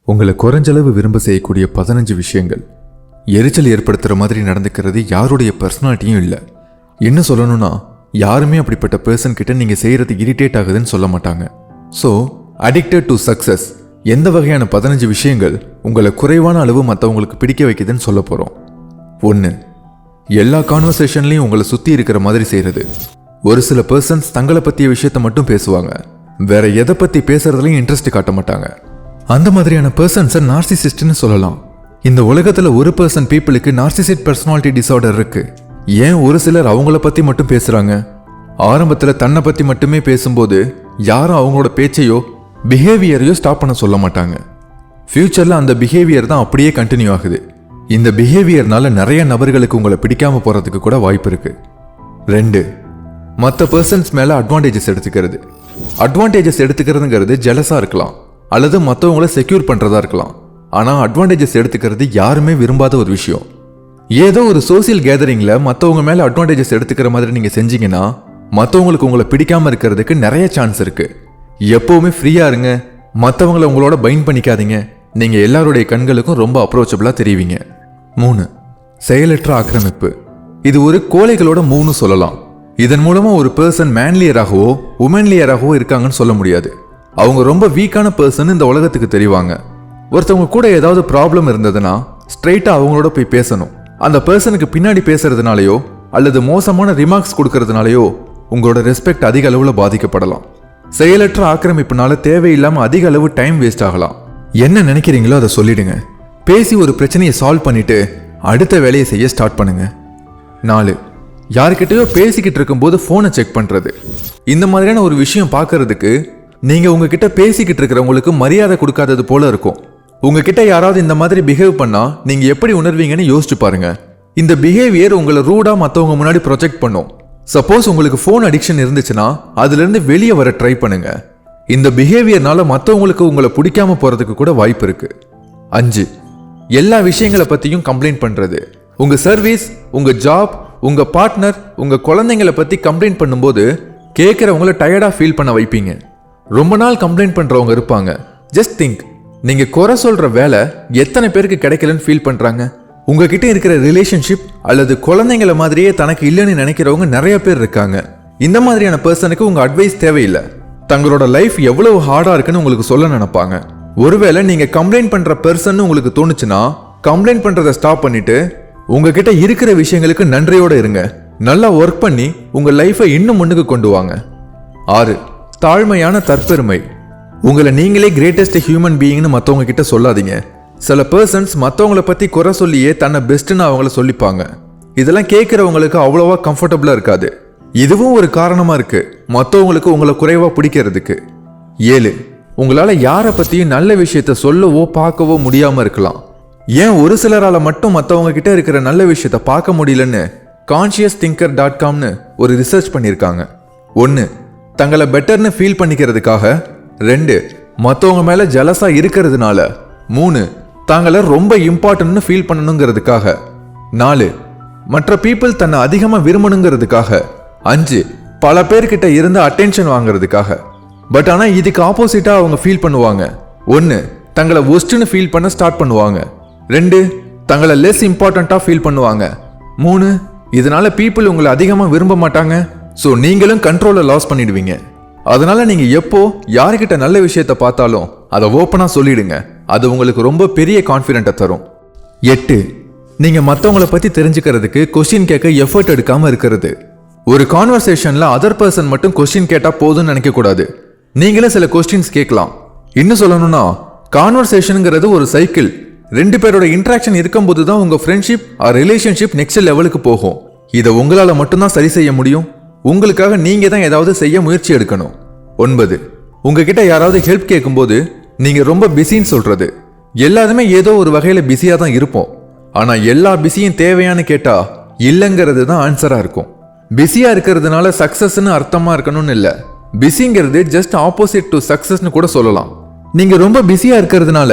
உங்களை குறைஞ்சளவு விரும்ப செய்யக்கூடிய 15 விஷயங்கள். எரிச்சல் ஏற்படுத்துகிற மாதிரி நடந்துக்கிறது யாருடைய பர்சனாலிட்டியும் இல்லை. இன்னும் சொல்லணும்னா யாருமே அப்படிப்பட்ட பர்சன் கிட்ட நீங்கள் செய்கிறது இரிட்டேட் ஆகுதுன்னு சொல்ல மாட்டாங்க. ஸோ அடிக்டட் டு சக்ஸஸ் எந்த வகையான 15 விஷயங்கள் உங்களை குறைவான அளவு மற்றவங்களுக்கு பிடிக்க வைக்குதுன்னு சொல்ல போகிறோம். 1. எல்லா கான்வர்சேஷன்லையும் உங்களை சுற்றி இருக்கிற மாதிரி செய்கிறது. ஒரு சில பர்சன்ஸ் தங்களை பற்றிய விஷயத்த மட்டும் பேசுவாங்க, வேற எதை பற்றி பேசுறதுலையும் இன்ட்ரெஸ்ட் காட்ட மாட்டாங்க. அந்த மாதிரியான பர்சன்ஸை நார்சிசிஸ்ட்னு சொல்லலாம். இந்த உலகத்தில் 1% பீப்புளுக்கு நார்சிசிஸ்ட் பர்சனாலிட்டி டிசார்டர் இருக்கு. ஏன் ஒரு சிலர் அவங்கள பற்றி மட்டும் பேசுகிறாங்க? ஆரம்பத்தில் தன்னை பற்றி மட்டுமே பேசும்போது யாரும் அவங்களோட பேச்சையோ பிஹேவியரையோ ஸ்டாப் பண்ண சொல்ல மாட்டாங்க. ஃபியூச்சரில் அந்த பிஹேவியர் தான் அப்படியே கண்டினியூ ஆகுது. இந்த பிஹேவியர்னால நிறைய நபர்களுக்கு உங்களை பிடிக்காம போகிறதுக்கு கூட வாய்ப்பு இருக்கு. 2. மற்ற பர்சன்ஸ் மேலே அட்வான்டேஜஸ் எடுத்துக்கிறது. அட்வான்டேஜஸ் எடுத்துக்கிறதுங்கிறது ஜெலஸாக இருக்கலாம், அல்லது மற்றவங்கள செக்யூர் பண்ணுறதா இருக்கலாம். ஆனால் அட்வான்டேஜஸ் எடுத்துக்கிறது யாருமே விரும்பாத ஒரு விஷயம். ஏதோ ஒரு சோசியல் கேதரிங்கில் மற்றவங்க மேலே அட்வான்டேஜஸ் எடுத்துக்கிற மாதிரி நீங்கள் செஞ்சீங்கன்னா மற்றவங்களுக்கு உங்களை பிடிக்காமல் இருக்கிறதுக்கு நிறைய சான்ஸ் இருக்கு. எப்போவுமே ஃப்ரீயாக இருங்க, மற்றவங்களை உங்களோட பைண்ட் பண்ணிக்காதீங்க. நீங்கள் எல்லாருடைய கண்களுக்கும் ரொம்ப அப்ரோச்சபிளாக தெரிவிங்க. 3. செயலற்ற ஆக்கிரமிப்பு. இது ஒரு கோழைகளோட மூவ்னு சொல்லலாம். இதன் மூலமாக ஒரு பர்சன் மேன்லியராகவோ உமன்லியராகவோ இருக்காங்கன்னு சொல்ல முடியாது. அவங்க ரொம்ப வீக்கான பர்சன் இந்த உலகத்துக்கு தெரிவாங்க. ஒருத்தவங்க கூட ஏதாவது ப்ராப்ளம் இருந்ததுன்னா ஸ்ட்ரெயிட்டாக அவங்களோட போய் பேசணும். அந்த பர்சனுக்கு பின்னாடி பேசுறதுனாலையோ அல்லது மோசமான ரிமார்க்ஸ் கொடுக்கறதுனாலையோ உங்களோட ரெஸ்பெக்ட் அதிக அளவில் பாதிக்கப்படலாம். செயலற்ற ஆக்கிரமிப்புனால தேவையில்லாமல் அதிக அளவு டைம் வேஸ்ட் ஆகலாம். என்ன நினைக்கிறீங்களோ அதை சொல்லிடுங்க. பேசி ஒரு பிரச்சனையை சால்வ் பண்ணிட்டு அடுத்த வேலையை செய்ய ஸ்டார்ட் பண்ணுங்க. 4. யாருக்கிட்டையோ பேசிக்கிட்டு இருக்கும்போது ஃபோனை செக் பண்ணுறது. இந்த மாதிரியான ஒரு விஷயம் பார்க்கறதுக்கு நீங்கள் உங்ககிட்ட பேசிக்கிட்டு இருக்கிறவங்களுக்கு மரியாதை கொடுக்காதது போல இருக்கும். உங்ககிட்ட யாராவது இந்த மாதிரி பிஹேவ் பண்ணால் நீங்கள் எப்படி உணர்வீங்கன்னு யோசிச்சு பாருங்க. இந்த பிஹேவியர் உங்களை ரூடாக மற்றவங்க முன்னாடி ப்ரொஜெக்ட் பண்ணும். சப்போஸ் உங்களுக்கு ஃபோன் அடிக்ஷன் இருந்துச்சுன்னா அதுலேருந்து வெளியே வர ட்ரை பண்ணுங்க. இந்த பிஹேவியர்னால மற்றவங்களுக்கு உங்களை பிடிக்காம போகிறதுக்கு கூட வாய்ப்பு இருக்கு. 5. எல்லா விஷயங்களை பற்றியும் கம்ப்ளைண்ட் பண்ணுறது. உங்கள் சர்வீஸ், உங்கள் ஜாப், உங்கள் பார்ட்னர், உங்கள் குழந்தைங்களை பற்றி கம்ப்ளைண்ட் பண்ணும்போது கேட்குறவங்கள டயர்டாக ஃபீல் பண்ண வைப்பீங்க. ரொம்ப நாள் கம்ப்ளைண்ட் பண்ணுறவங்க இருப்பாங்க. ஜஸ்ட் திங்க், நீங்கள் குறை சொல்கிற வேலை எத்தனை பேருக்கு கிடைக்கலன்னு ஃபீல் பண்ணுறாங்க? உங்ககிட்ட இருக்கிற ரிலேஷன்ஷிப் அல்லது குழந்தைங்களை மாதிரியே தனக்கு இல்லைன்னு நினைக்கிறவங்க நிறைய பேர் இருக்காங்க. இந்த மாதிரியான பர்சனுக்கு உங்கள் அட்வைஸ் தேவையில்லை. தங்களோட லைஃப் எவ்வளவு ஹார்டாக இருக்குன்னு உங்களுக்கு சொல்ல நினைப்பாங்க. ஒருவேளை நீங்கள் கம்ப்ளைண்ட் பண்ணுற பர்சன் உங்களுக்கு தோணுச்சுன்னா கம்ப்ளைண்ட் பண்ணுறதை ஸ்டாப் பண்ணிட்டு உங்ககிட்ட இருக்கிற விஷயங்களுக்கு நன்றியோடு இருங்க. நல்லா ஒர்க் பண்ணி உங்கள் லைஃப்பை இன்னும் முன்னுக்கு கொண்டு வாங்க. 6. தாழ்மையான தற்பெருமை. உங்களை நீங்களே கிரேட்டஸ்ட் ஹியூமன் பீயிங்னு மற்றவங்க கிட்ட சொல்லாதீங்க. சில பர்சன்ஸ் மற்றவங்கள பற்றி குறை சொல்லியே தன்னை பெஸ்ட்னு அவங்கள சொல்லிப்பாங்க. இதெல்லாம் கேட்குறவங்களுக்கு அவ்வளோவா கம்ஃபர்டபுளாக இருக்காது. இதுவும் ஒரு காரணமாக இருக்கு மற்றவங்களுக்கு உங்களை குறைவாக பிடிக்கிறதுக்கு. 7. உங்களால் யாரை பற்றியும் நல்ல விஷயத்த சொல்லவோ பார்க்கவோ முடியாமல் இருக்கலாம். ஏன் ஒரு சிலரால் மட்டும் மற்றவங்க கிட்ட இருக்கிற நல்ல விஷயத்த பார்க்க முடியலன்னு consciousthinker.comனு ஒரு ரிசர்ச் பண்ணியிருக்காங்க. 1. தங்களை பெட்டர்னு ஃபீல் பண்ணிக்கிறதுக்காக. 2. மற்றவங்க மேலே ஜலஸாக இருக்கிறதுனால. 3. தாங்களை ரொம்ப இம்பார்ட்டன்ட்னு ஃபீல் பண்ணணுங்கிறதுக்காக. 4. மற்ற பீப்புள் தன்னை அதிகமாக விரும்பணுங்கிறதுக்காக. 5. பல பேர்கிட்ட இருந்து அட்டென்ஷன் வாங்கிறதுக்காக. பட் ஆனால் இதுக்கு ஆப்போசிட்டாக அவங்க ஃபீல் பண்ணுவாங்க. 1. தங்களை ஒஸ்ட்னு ஃபீல் பண்ண ஸ்டார்ட் பண்ணுவாங்க. 2. தங்களை லெஸ் இம்பார்ட்டண்ட்டாக ஃபீல் பண்ணுவாங்க. 3. இதனால பீப்புள் உங்களை அதிகமாக விரும்ப மாட்டாங்க. ஸோ நீங்களும் கண்ட்ரோலை லாஸ் பண்ணிடுவீங்க. அதனால நீங்கள் எப்போ யாருக்கிட்ட நல்ல விஷயத்த பார்த்தாலும் அதை ஓப்பனாக சொல்லிடுங்க. அது உங்களுக்கு ரொம்ப பெரிய கான்ஃபிடென்ட்டை தரும். 8. நீங்கள் மற்றவங்களை பற்றி தெரிஞ்சுக்கிறதுக்கு கொஸ்டின் கேட்க எஃபர்ட் எடுக்காமல் இருக்கிறது. ஒரு கான்வர்சேஷனில் அதர் பர்சன் மட்டும் கொஸ்டின் கேட்டால் போதும்னு நினைக்கக்கூடாது. நீங்களே சில கொஸ்டின்ஸ் கேட்கலாம். இன்னும் சொல்லணும்னா கான்வர்சேஷனுங்கிறது ஒரு சைக்கிள். 2 பேரோட இன்ட்ராக்ஷன் இருக்கும்போது தான் உங்கள் ஃப்ரெண்ட்ஷிப் ஆர் ரிலேஷன்ஷிப் நெக்ஸ்ட் லெவலுக்கு போகும். இதை உங்களால் மட்டும்தான் சரி செய்ய முடியும். உங்களுக்காக நீங்கள் தான் ஏதாவது செய்ய முயற்சி எடுக்கணும். 9. உங்ககிட்ட யாராவது ஹெல்ப் கேட்கும்போது நீங்கள் ரொம்ப பிஸின்னு சொல்கிறது. எல்லாருமே ஏதோ ஒரு வகையில் பிஸியாக தான் இருப்போம். ஆனால் எல்லா பிஸியும் தேவையானு கேட்டால் இல்லைங்கிறது தான் ஆன்சராக இருக்கும். பிஸியாக இருக்கிறதுனால சக்ஸஸ்ன்னு அர்த்தமாக இருக்கணும்னு இல்லை. பிஸிங்கிறது ஜஸ்ட் ஆப்போசிட் டு சக்ஸஸ்னு கூட சொல்லலாம். நீங்கள் ரொம்ப பிஸியாக இருக்கிறதுனால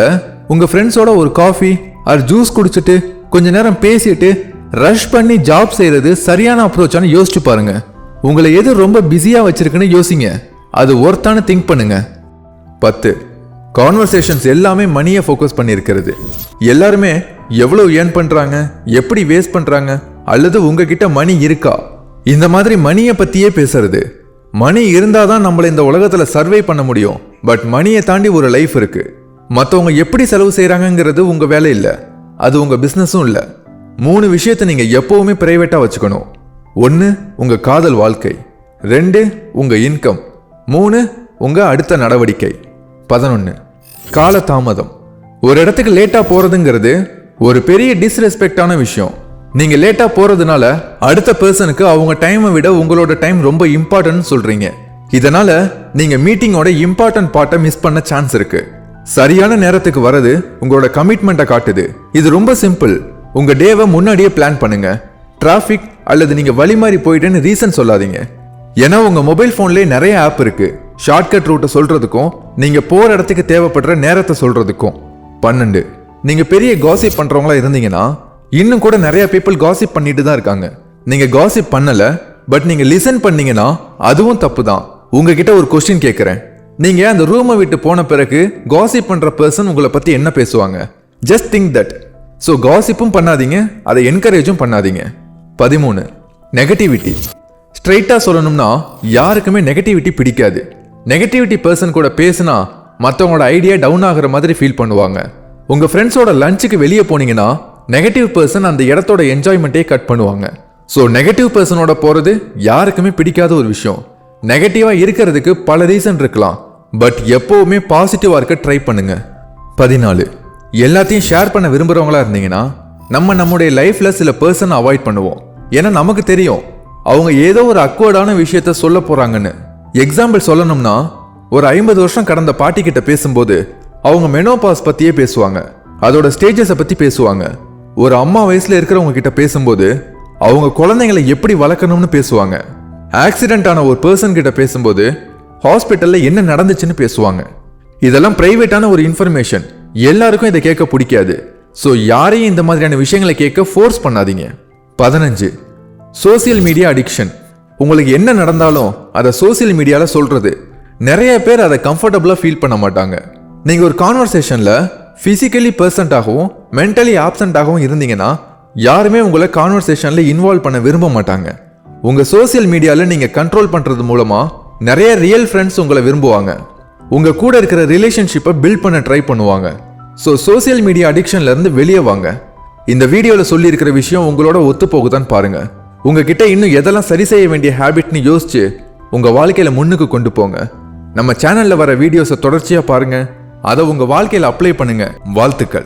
உங்கள் ஃப்ரெண்ட்ஸோட ஒரு காஃபி ஆர் ஜூஸ் குடிச்சிட்டு கொஞ்ச நேரம் பேசிட்டு ரஷ் பண்ணி ஜாப் செய்கிறது சரியான அப்ரோச்சானு யோசிச்சு பாருங்க. உங்களை எது ரொம்ப பிஸியாக வச்சிருக்குன்னு யோசிங்க. அது ஒர்த்தானு திங்க் பண்ணுங்க. 10. கான்வர்சேஷன்ஸ் எல்லாமே மணியை ஃபோக்கஸ் பண்ணியிருக்கிறது. எல்லாருமே எவ்வளவு ஏர்ன் பண்றாங்க, எப்படி வேஸ்ட் பண்றாங்க, அல்லது உங்ககிட்ட மணி இருக்கா, இந்த மாதிரி மணியை பத்தியே பேசுறது. மணி இருந்தாதான் நம்மள இந்த உலகத்துல சர்வே பண்ண முடியும். பட் மணியை தாண்டி ஒரு லைஃப் இருக்கு. மற்றவங்க எப்படி செலவு செய்யறாங்கிறது உங்க வேலை இல்லை, அது உங்க பிசினஸும் இல்லை. 3 விஷயத்தை நீங்க எப்பவுமே பிரைவேட்டா வச்சுக்கணும். 1 உங்க காதல் வாழ்க்கை, 2 உங்க இன்கம், 3 உங்க அடுத்த நடவடிக்கை. 11 கால தாமதம். ஒரு இடத்துக்கு லேட்டா போறதுங்கிறது ஒரு பெரிய டிஸ்ரெஸ்பெக்டான விஷயம். நீங்க லேட்டா போறதுனால அடுத்த பர்சனுக்கு அவங்க டைமை விட உங்களோட டைம் ரொம்ப இம்பார்ட்டன்ட் சொல்றீங்க. இதனால நீங்க மீட்டிங்கோட இம்பார்ட்டன்ட் பார்ட்டை மிஸ் பண்ண சான்ஸ் இருக்கு. சரியான நேரத்துக்கு வரது உங்களோட கமிட்மெண்ட்டை காட்டுது. இது ரொம்ப சிம்பிள். உங்க டேவை முன்னாடியே பிளான் பண்ணுங்க. டிராஃபிக் அல்லது நீங்க வழி மாறி போயிட்டேன்னு ரீசன் சொல்லாதீங்க. ஏன்னா உங்க மொபைல் போன்லயே நிறைய ஆப் இருக்கு, ஷார்ட்கட் ரூட்டை சொல்றதுக்கும் நீங்க போற இடத்துக்கு தேவைப்படுற நேரத்தை சொல்றதுக்கும். 12 நீங்க பெரிய காசிப் பண்றவங்களா இருந்தீங்கன்னா இன்னும் கூட நிறைய பீப்புள் காசிப் பண்ணிட்டு தான் இருக்காங்க. நீங்க காசிப் பண்ணல, பட் நீங்க லிசன் பண்ணீங்கன்னா அதுவும் தப்பு தான். உங்ககிட்ட ஒரு கொஸ்டின் கேட்கிறேன். நீங்க அந்த ரூமை விட்டு போன பிறகு காசிப் பண்ற பர்சன் உங்களை பத்தி என்ன பேசுவாங்க? Just think that. ஸோ காசிப்பும் பண்ணாதீங்க, அதை என்கரேஜும் பண்ணாதீங்க. 13 நெகட்டிவிட்டி. ஸ்ட்ரைட்டா சொல்லணும்னா யாருக்குமே நெகட்டிவிட்டி பிடிக்காது. நெகட்டிவிட்டி பர்சன் கூட பேசினா மற்றவங்களோட ஐடியா டவுன் ஆகிற மாதிரி ஃபீல் பண்ணுவாங்க. உங்க ஃப்ரெண்ட்ஸோட லஞ்சுக்கு வெளியே போனீங்கன்னா நெகட்டிவ் பர்சன் அந்த இடத்தோட என்ஜாய்மெண்ட்டே கட் பண்ணுவாங்க. ஸோ நெகட்டிவ் பர்சனோட போறது யாருக்குமே பிடிக்காத ஒரு விஷயம். நெகட்டிவா இருக்கிறதுக்கு பல ரீசன் இருக்கலாம், பட் எப்பவுமே பாசிட்டிவா இருக்க ட்ரை பண்ணுங்க. 14 எல்லாத்தையும் ஷேர் பண்ண விரும்புறவங்களா இருந்தீங்கன்னா நம்முடைய லைஃப்ல சில பர்சன் அவாய்ட் பண்ணுவோம். ஏன்னா நமக்கு தெரியும் அவங்க ஏதோ ஒரு அக்வர்டான விஷயத்த சொல்ல போறாங்கன்னு. எக்ஸாம்பிள் சொல்லணும்னா, ஒரு 50 வருஷம் கடந்த பாட்டி கிட்ட பேசும்போது அவங்க மெனோபாஸ் பத்தியே பேசுவாங்க, அதோட ஸ்டேஜஸை பத்தி பேசுவாங்க. ஒரு அம்மா வயசுல இருக்கிறவங்க கிட்ட பேசும்போது அவங்க குழந்தைங்களை எப்படி வளர்க்கணும்னு பேசுவாங்க. ஆக்சிடென்ட் ஆன ஒரு பர்சன் கிட்ட பேசும்போது ஹாஸ்பிட்டல்ல என்ன நடந்துச்சுன்னு பேசுவாங்க. இதெல்லாம் பிரைவேட்டான ஒரு இன்ஃபர்மேஷன், எல்லாருக்கும் இதை கேட்க பிடிக்காது. ஸோ யாரையும் இந்த மாதிரியான விஷயங்களை கேட்க ஃபோர்ஸ் பண்ணாதீங்க. 15 சோசியல் மீடியா அடிக்ஷன். உங்களுக்கு என்ன நடந்தாலும் அதை சோசியல் மீடியால சொல்றது. நிறைய பேர் அதை கம்ஃபர்டபுளா ஃபீல் பண்ண மாட்டாங்க. நீங்க ஒரு கான்வர்சேஷன்ல பிசிக்கலி பர்சன்டாகவும் மென்டலி ஆப்சண்டாகவும் இருந்தீங்கன்னா யாருமே உங்களை கான்வர்சேஷன்ல இன்வால்வ் பண்ண விரும்ப மாட்டாங்க. உங்க சோசியல் மீடியால நீங்க கண்ட்ரோல் பண்றது மூலமா நிறைய ரியல் ஃப்ரெண்ட்ஸ் உங்களை விரும்புவாங்க. உங்க கூட இருக்கிற ரிலேஷன்ஷிப்பை பில்ட் பண்ண ட்ரை பண்ணுவாங்க. ஸோ சோசியல் மீடியா அடிக்ஷன்ல இருந்து வெளியே வாங்க. இந்த வீடியோல சொல்லி இருக்கிற விஷயம் உங்களோட ஒத்து போகுதான்னு பாருங்க. உங்ககிட்ட இன்னும் எதெல்லாம் சரி செய்ய வேண்டிய ஹேபிட்னு யோசிச்சு உங்க வாழ்க்கையில முன்னுக்கு கொண்டு போங்க. நம்ம சேனல்ல வர வீடியோஸை தொடர்ச்சியா பாருங்க, அதை உங்க வாழ்க்கையில அப்ளை பண்ணுங்க. வாழ்த்துக்கள்.